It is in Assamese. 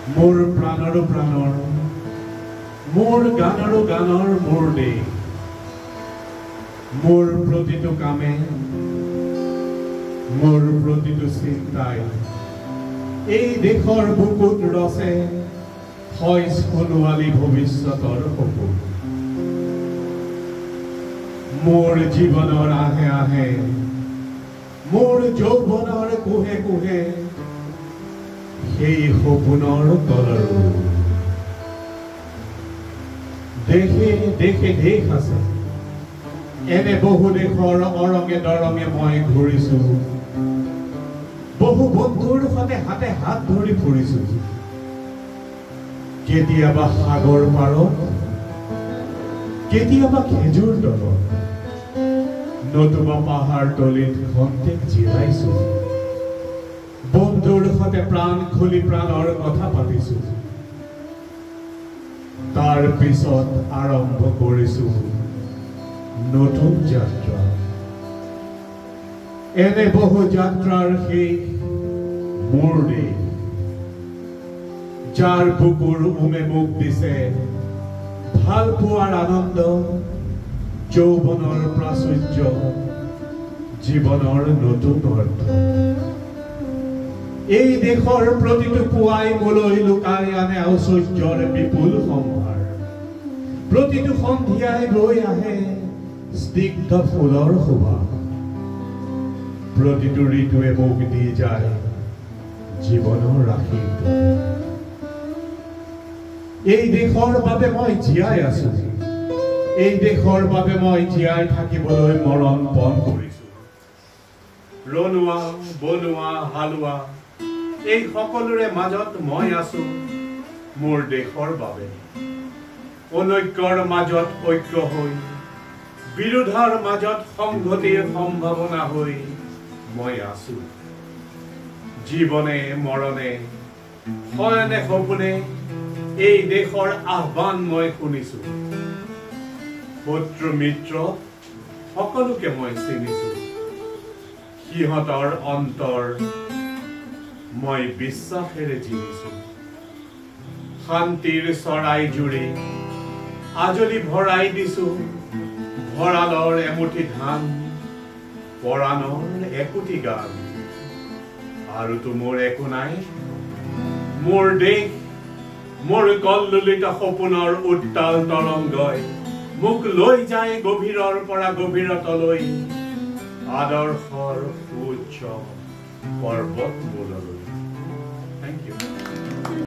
মোৰ প্ৰাণৰো প্ৰাণৰ মোৰ গানৰো গানৰ মোৰ দেশ মোৰ প্ৰতিটো কামে মোৰ প্ৰতিটো চিন্তাই এই দেশৰ বুকুত ৰচে হয় সোণোৱালী ভৱিষ্যতৰ সপোন মোৰ জীৱনৰ আহে আহে মোৰ যৌৱনৰ কোহে কোহে সেই সপোনৰ তলৰ দেশে দেশে দেশ আছে এনে বহু দেশৰ অৰঙে দৰঙে মই ঘূৰিছো বহু বন্ধুৰ সৈতে হাতে হাত ধৰি ফুৰিছো কেতিয়াবা সাগৰ পাৰত কেতিয়াবা খেজুৰ তলত নতুবা পাহাৰ তলিত খন্তেক জিৰাইছো বন্ধুৰ সৈতে প্ৰাণ খুলি প্ৰাণৰ কথা পাতিছো তাৰ পিছত আৰম্ভ কৰিছো নতুন যাত্ৰা এনে বহু যাত্ৰাৰ শেষ মোৰ দেশ যাৰ বুকুৰ উমে মোক দিছে ভাল পোৱাৰ আনন্দ যৌৱনৰ প্ৰাচুৰ্য জীৱনৰ নতুন অৰ্থ এই দেশৰ প্ৰতিটো পুৱাই মোলৈ লুকাই আনে ঐশ্বৰ্যৰ বিপুল সম্ভাৰ প্ৰতিটো সন্ধিয়াই ৰৈ আহে স্নিগ্ধ ফুলৰ সুবাস প্ৰতিটো ঋতুৱে মোক দি যায় জীৱনৰ আশীৰ্বাদ এই দেশৰ বাবে মই জীয়াই আছো এই দেশৰ বাবে মই জীয়াই থাকিবলৈ মৰণ পণ কৰিছো ৰণুৱা বনুৱা হালোৱা এই সকলোৰে মাজত মই আছো মোৰ দেশৰ বাবে অনৈক্যৰ মাজত ঐক্য হৈ বিৰোধৰ মাজত সংহতিৰ সম্ভাৱনা হৈ মই আছো জীৱনে মৰণে শয়নে সপোনে এই দেশৰ আহ্বান মই শুনিছো পুত্ৰ মিত্ৰ সকলোকে মই চিনিছো সিহঁতৰ অন্তৰ মই বিশ্বাসেৰে জিনিছো শান্তিৰ চৰাই জুৰি আজলি ভৰাই দিছো ভঁৰালৰ এমুঠি ধান পৰাণৰ একোটি গান আৰুতো মোৰ একো নাই মোৰ দেশ মোৰ কল্লোলিত সপোনৰ উত্তাল তৰংগই মোক লৈ যায় গভীৰৰ পৰা গভীৰতলৈ আদৰ্শৰ উচ্চ পৰ্বত মূললৈ